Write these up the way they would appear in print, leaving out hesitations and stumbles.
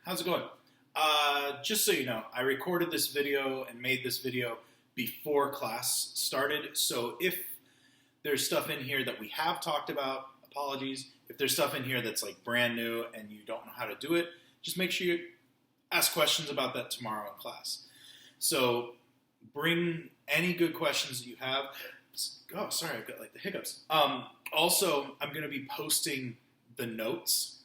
How's it going? Just so you know, I recorded this video and made this video before class started, so if there's stuff in here that we have talked about, apologies. If there's stuff in here that's like brand new and you don't know how to do it, just make sure you ask questions about that tomorrow in class. So bring any good questions that you have. Oh, sorry, I've got like the hiccups. Also, I'm going to be posting the notes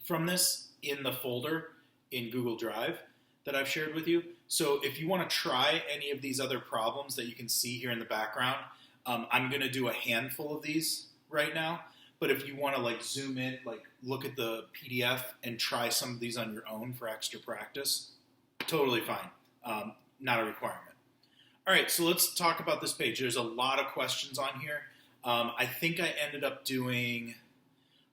from this in the folder in Google Drive that I've shared with you. So if you want to try any of these other problems that you can see here in the background, I'm going to do a handful of these right now. But if you want to like zoom in, like look at the PDF and try some of these on your own for extra practice, totally fine. Not a requirement. All right, so let's talk about this page. There's a lot of questions on here. I think I ended up doing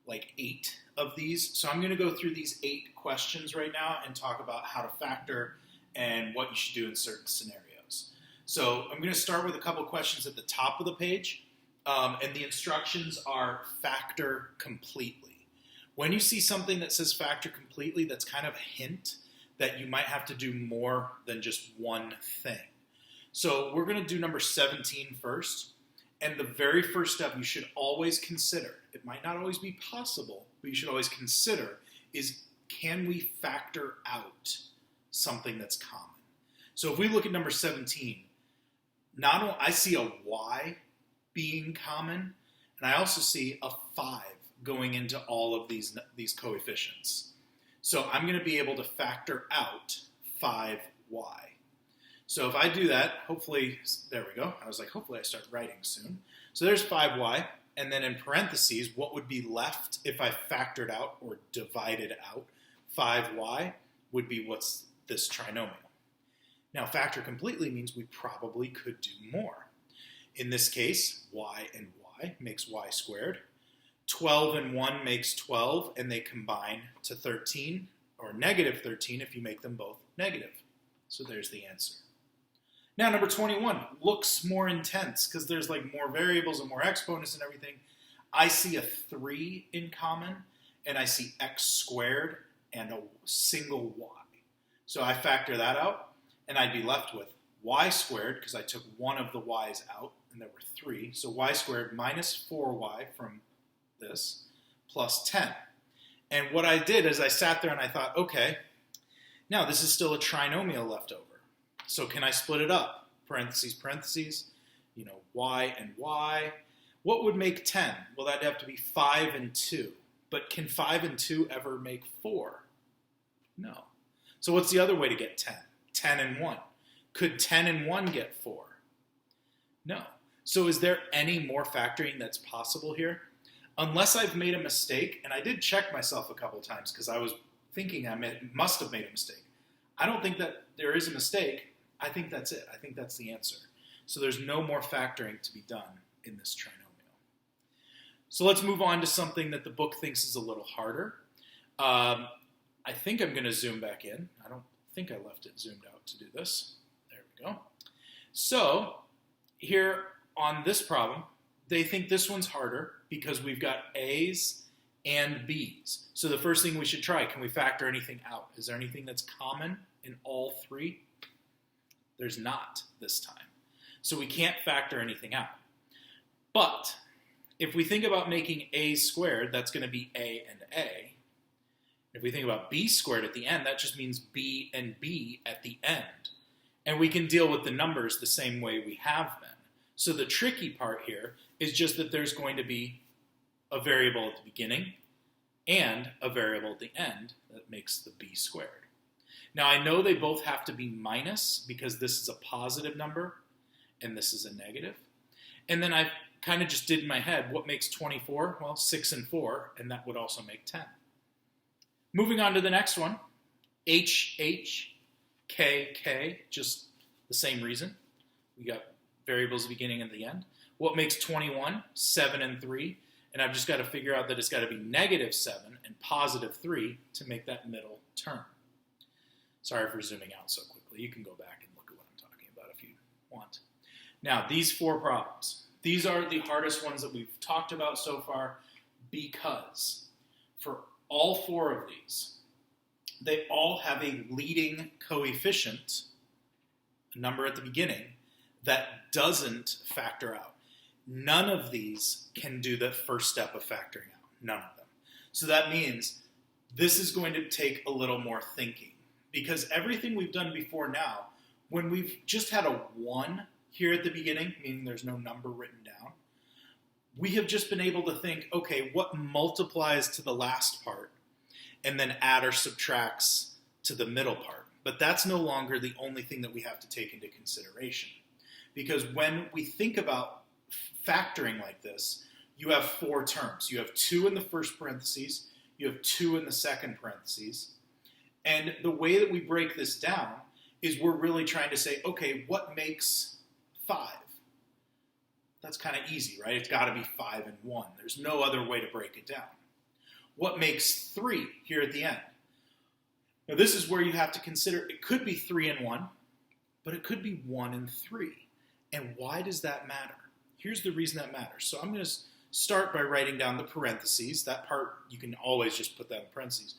like 8 of these. So I'm going to go through these 8 questions right now and talk about how to factor and what you should do in certain scenarios. So I'm going to start with a couple questions at the top of the page. And the instructions are factor completely. When you see something that says factor completely, that's kind of a hint that you might have to do more than just one thing. So we're going to do number 17 first. And the very first step you should always consider, it might not always be possible, but you should always consider is, can we factor out something that's common? So if we look at number 17, not only I see a y being common, and I also see a 5 going into all of these coefficients. So I'm going to be able to factor out 5y. So if I do that, hopefully, there we go. I was like, hopefully I start writing soon. So there's 5y, and then in parentheses, what would be left if I factored out or divided out 5y would be what's this trinomial. Now, factor completely means we probably could do more. In this case, y and y makes y squared. 12 and 1 makes 12, and they combine to 13, or negative 13 if you make them both negative. So there's the answer. Now, number 21 looks more intense because there's like more variables and more exponents and everything. I see a 3 in common, and I see x squared and a single y. So I factor that out, and I'd be left with y squared, because I took one of the y's out, and there were 3. So y squared minus 4y from this, plus 10. And what I did is I sat there and I thought, okay, now this is still a trinomial left over. So can I split it up? Parentheses, parentheses, y and y. What would make 10? Well, that'd have to be 5 and 2. But can 5 and 2 ever make 4? No. So what's the other way to get 10? 10 and 1. Could 10 and 1 get 4? No. So is there any more factoring that's possible here? Unless I've made a mistake, and I did check myself a couple times because I was thinking I must have made a mistake. I don't think that there is a mistake. I think that's it. I think that's the answer. So there's no more factoring to be done in this trinomial. So let's move on to something that the book thinks is a little harder. I think I'm going to zoom back in. I don't think I left it zoomed out to do this. There we go. So here on this problem, they think this one's harder because we've got A's and B's. So the first thing we should try, can we factor anything out? Is there anything that's common in all 3? There's not this time. So we can't factor anything out. But if we think about making A squared, that's going to be A and A. If we think about B squared at the end, that just means B and B at the end. And we can deal with the numbers the same way we have been. So the tricky part here is just that there's going to be a variable at the beginning and a variable at the end that makes the B squared. Now I know they both have to be minus because this is a positive number and this is a negative. And then I kind of just did in my head, what makes 24? Well, 6 and 4, and that would also make 10. Moving on to the next one, H, H, K, K, just the same reason. We got variables at the beginning and the end. What makes 21? 7 and 3. And I've just got to figure out that it's got to be negative 7 and positive 3 to make that middle term. Sorry for zooming out so quickly. You can go back and look at what I'm talking about if you want. Now, these 4 problems. These are the hardest ones that we've talked about so far because for all 4 of these, they all have a leading coefficient, a number at the beginning, that doesn't factor out. None of these can do the first step of factoring out. None of them. So that means this is going to take a little more thinking, because everything we've done before now, when we've just had a 1 here at the beginning, meaning there's no number written down, we have just been able to think, okay, what multiplies to the last part and then add or subtracts to the middle part. But that's no longer the only thing that we have to take into consideration. Because when we think about factoring like this, you have 4 terms. You have 2 in the first parentheses, you have 2 in the second parentheses, and the way that we break this down is we're really trying to say, okay, what makes 5? That's kind of easy, right? It's got to be 5 and 1. There's no other way to break it down. What makes 3 here at the end? Now this is where you have to consider, it could be 3 and 1, but it could be 1 and 3. And why does that matter? Here's the reason that matters. So I'm going to start by writing down the parentheses. That part, you can always just put that in parentheses.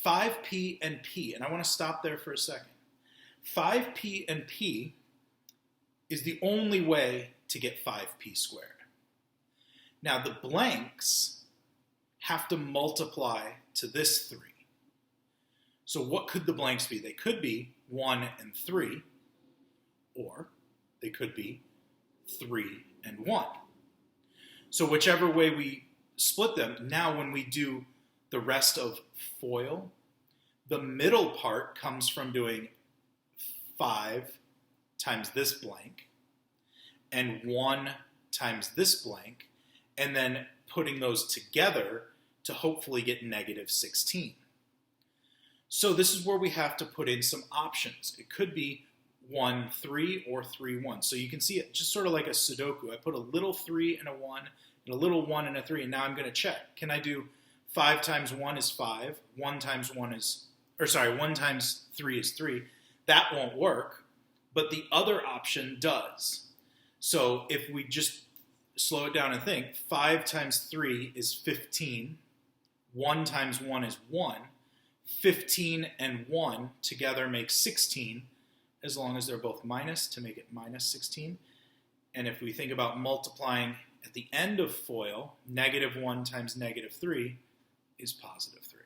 5p and p, and I want to stop there for a second. 5p and p is the only way to get 5p squared. Now the blanks have to multiply to this 3. So what could the blanks be? They could be 1 and 3, or they could be 3 and 1. So whichever way we split them, now when we do the rest of FOIL, the middle part comes from doing 5 times this blank and 1 times this blank, and then putting those together to hopefully get negative 16. So this is where we have to put in some options. It could be 1, 3, or 3, 1. So you can see it just sort of like a Sudoku. I put a little 3 and a 1, and a little 1 and a 3, and now I'm going to check. Can I do 5 times 1 is 5, 1 times 1 is, 1 times 3 is 3. That won't work, but the other option does. So if we just slow it down and think, 5 times 3 is 15, 1 times 1 is 1, 15 and 1 together make 16, as long as they're both minus to make it minus 16. And if we think about multiplying at the end of FOIL, negative 1 times negative 3 is positive 3.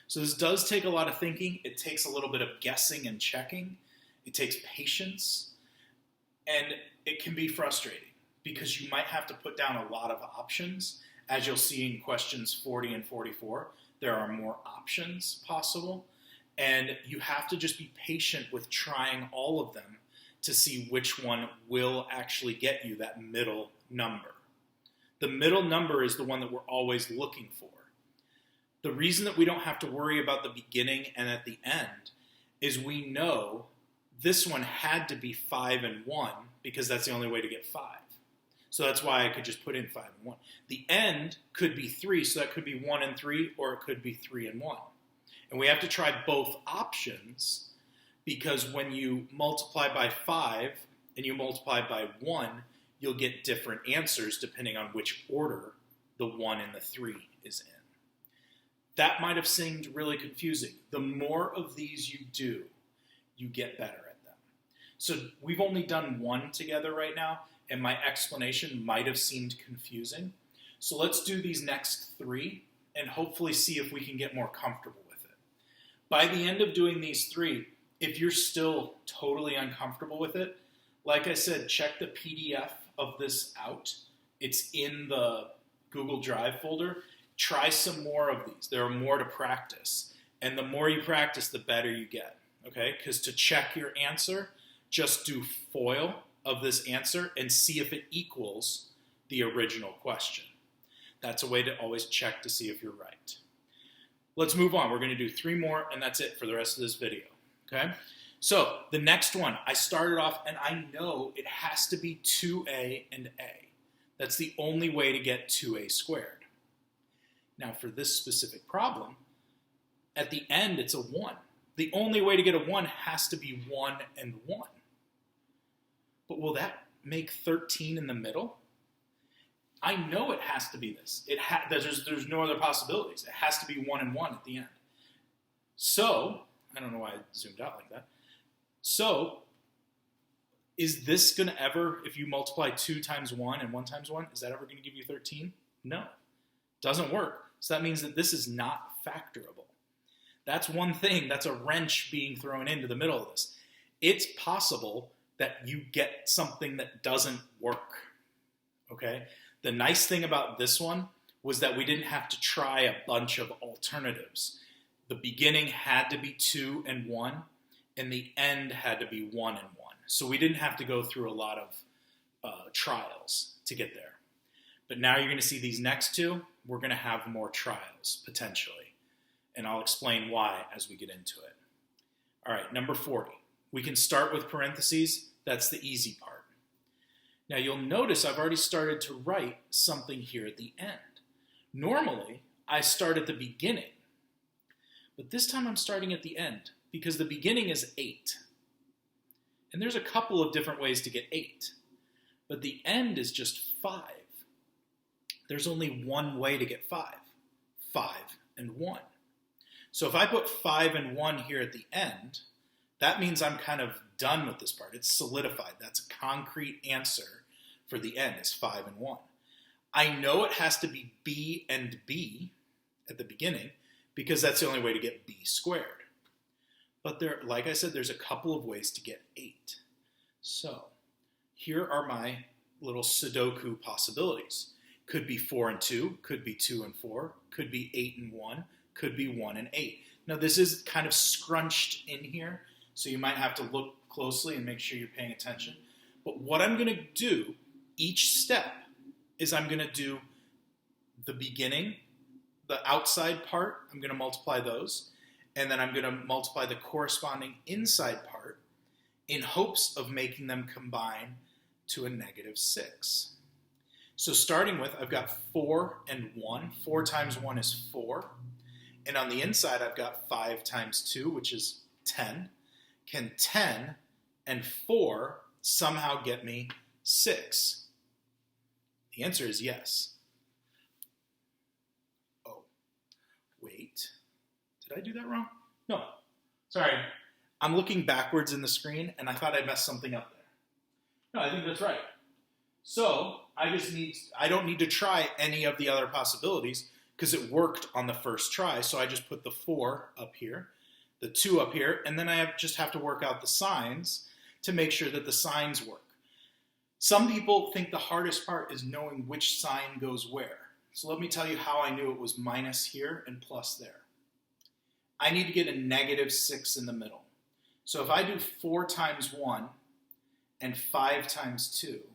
So this does take a lot of thinking. It takes a little bit of guessing and checking. It takes patience. And it can be frustrating because you might have to put down a lot of options. As you'll see in questions 40 and 44, there are more options possible. And you have to just be patient with trying all of them to see which one will actually get you that middle number. The middle number is the one that we're always looking for. The reason that we don't have to worry about the beginning and at the end is we know this one had to be 5 and 1 because that's the only way to get 5. So that's why I could just put in 5 and 1. The end could be 3, so that could be 1 and 3, or it could be 3 and 1. And we have to try both options because when you multiply by 5 and you multiply by 1, you'll get different answers depending on which order the 1 and the 3 is in. That might have seemed really confusing. The more of these you do, you get better at them. So we've only done 1 together right now, and my explanation might have seemed confusing. So let's do these next 3 and hopefully see if we can get more comfortable with it. By the end of doing these 3, if you're still totally uncomfortable with it, like I said, check the PDF of this out. It's in the Google Drive folder. Try some more of these. There are more to practice. And the more you practice, the better you get. Okay? Because to check your answer, just do FOIL of this answer and see if it equals the original question. That's a way to always check to see if you're right. Let's move on. We're going to do 3 more, and that's it for the rest of this video. Okay? So the next one, I started off, and I know it has to be 2a and a. That's the only way to get 2a squared. Now for this specific problem, at the end it's a 1. The only way to get a 1 has to be 1 and 1. But will that make 13 in the middle? I know it has to be this. There's no other possibilities. It has to be 1 and 1 at the end. So, I don't know why I zoomed out like that. So, is this going to ever, if you multiply 2 times 1 and 1 times 1, is that ever going to give you 13? No. Doesn't work. So that means that this is not factorable. That's one thing. That's a wrench being thrown into the middle of this. It's possible that you get something that doesn't work. Okay? The nice thing about this one was that we didn't have to try a bunch of alternatives. The beginning had to be 2 and 1, and the end had to be 1 and 1. So we didn't have to go through a lot of trials to get there. But now you're going to see these next two, we're going to have more trials, potentially. And I'll explain why as we get into it. All right, number 40. We can start with parentheses. That's the easy part. Now you'll notice I've already started to write something here at the end. Normally, I start at the beginning. But this time I'm starting at the end because the beginning is 8. And there's a couple of different ways to get 8. But the end is just 5. There's only one way to get 5. 5 and 1. So if I put 5 and 1 here at the end, that means I'm kind of done with this part. It's solidified. That's a concrete answer for the end is 5 and 1. I know it has to be b and b at the beginning because that's the only way to get b squared. But there, like I said, there's a couple of ways to get 8. So here are my little Sudoku possibilities. Could be 4 and 2, could be 2 and 4, could be 8 and 1, could be 1 and 8. Now this is kind of scrunched in here, so you might have to look closely and make sure you're paying attention. But what I'm going to do, each step, is I'm going to do the beginning, the outside part, I'm going to multiply those, and then I'm going to multiply the corresponding inside part in hopes of making them combine to a -6. So starting with, I've got 4 and 1. 4 times 1 is 4. And on the inside, I've got 5 times 2, which is 10. Can 10 and 4 somehow get me 6? The answer is yes. Oh, wait. Did I do that wrong? No. Sorry. I'm looking backwards in the screen, and I thought I messed something up there. No, I think that's right. So I don't need to try any of the other possibilities because it worked on the first try. So I just put the 4 up here, the 2 up here, and then I just have to work out the signs to make sure that the signs work. Some people think the hardest part is knowing which sign goes where. So let me tell you how I knew it was minus here and plus there. I need to get a -6 in the middle. So if I do 4 times 1 and 5 times 2,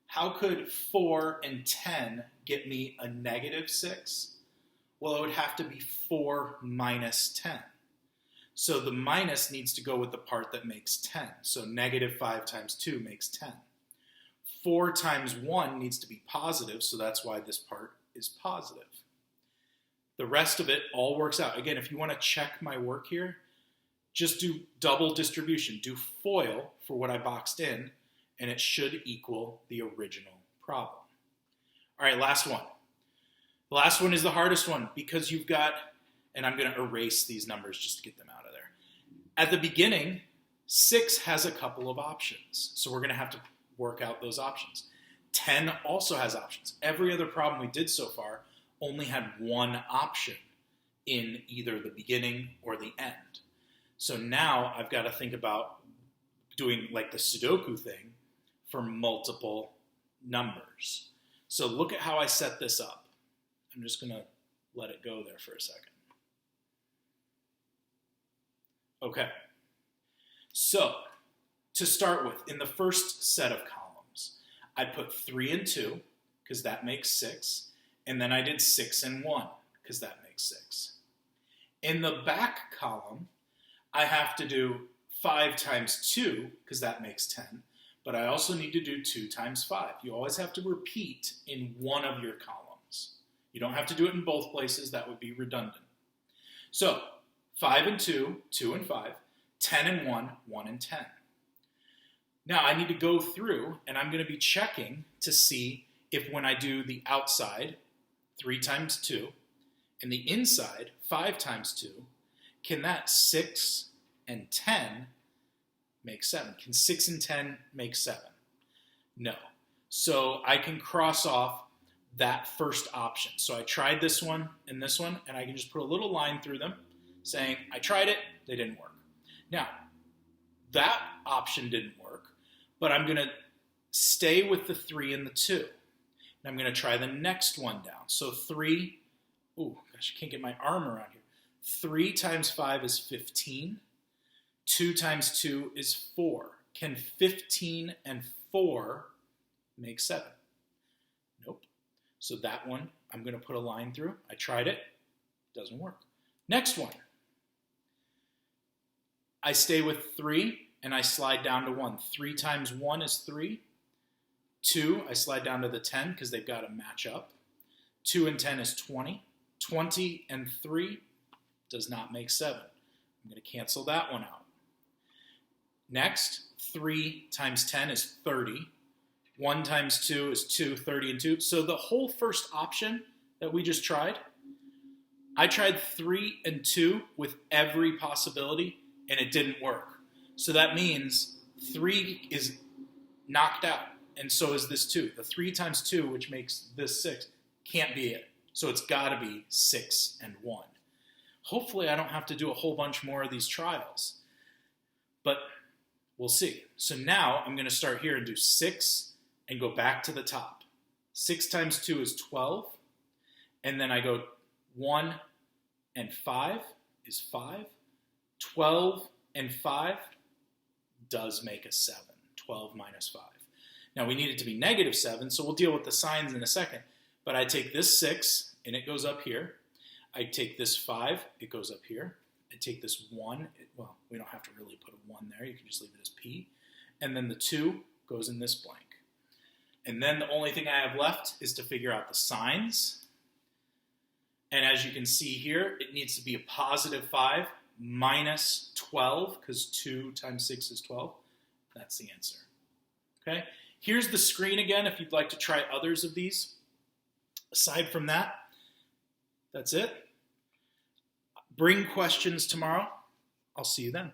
how could 4 and 10 get me a -6? Well, it would have to be 4 minus 10. So the minus needs to go with the part that makes 10. So -5 times 2 makes 10. 4 times 1 needs to be positive, so that's why this part is positive. The rest of it all works out. Again, if you want to check my work here, just do double distribution. Do FOIL for what I boxed in, and it should equal the original problem. All right, last one. The last one is the hardest one because you've got, and I'm going to erase these numbers just to get them out of there. At the beginning, 6 has a couple of options, so we're going to have to work out those options. 10 also has options. Every other problem we did so far only had one option in either the beginning or the end. So now I've got to think about doing like the Sudoku thing for multiple numbers. So look at how I set this up. I'm just going to let it go there for a second. Okay. So to start with, in the first set of columns, I put 3 and 2 because that makes 6. And then I did 6 and 1 because that makes 6. In the back column, I have to do 5 times 2 because that makes 10. But I also need to do 2 times 5. You always have to repeat in one of your columns. You don't have to do it in both places. That would be redundant. So 5 and 2, 2 and 5, 10 and 1, 1 and 10. Now I need to go through and I'm going to be checking to see if when I do the outside, 3 times 2, and the inside, 5 times 2, can that 6 and 10 make 7? Can 6 and 10 make 7? No. So I can cross off that first option. So I tried this one, and I can just put a little line through them saying, I tried it, they didn't work. Now, that option didn't work, but I'm going to stay with the 3 and the 2. And I'm going to try the next one down. So 3, oh gosh, I can't get my arm around here. 3 times 5 is 15. 2 times 2 is 4. Can 15 and 4 make 7? Nope. So that one, I'm going to put a line through. I tried it. Doesn't work. Next one. I stay with 3, and I slide down to 1. 3 times 1 is 3. 2, I slide down to the 10 because they've got to match up. 2 and 10 is 20. 20 and 3 does not make 7. I'm going to cancel that one out. Next, 3 times 10 is 30. 1 times 2 is 2, 30 and 2. So the whole first option that we just tried, I tried 3 and 2 with every possibility, and it didn't work. So that means 3 is knocked out, and so is this 2. The 3 times 2, which makes this 6, can't be it. So it's got to be 6 and 1. Hopefully I don't have to do a whole bunch more of these trials, but we'll see. So now I'm going to start here and do 6 and go back to the top. 6 times 2 is 12, and then I go 1 and 5 is 5. 12 and 5 does make a 7. 12 minus 5. Now we need it to be negative 7, so we'll deal with the signs in a second. But I take this 6, and it goes up here. I take this 5, it goes up here. I take this 1, well, we don't have to really put a 1 there. You can just leave it as P. And then the 2 goes in this blank. And then the only thing I have left is to figure out the signs. And as you can see here, it needs to be a positive 5 minus 12, because 2 times 6 is 12. That's the answer. Okay? Here's the screen again if you'd like to try others of these. Aside from that, that's it. Bring questions tomorrow. I'll see you then.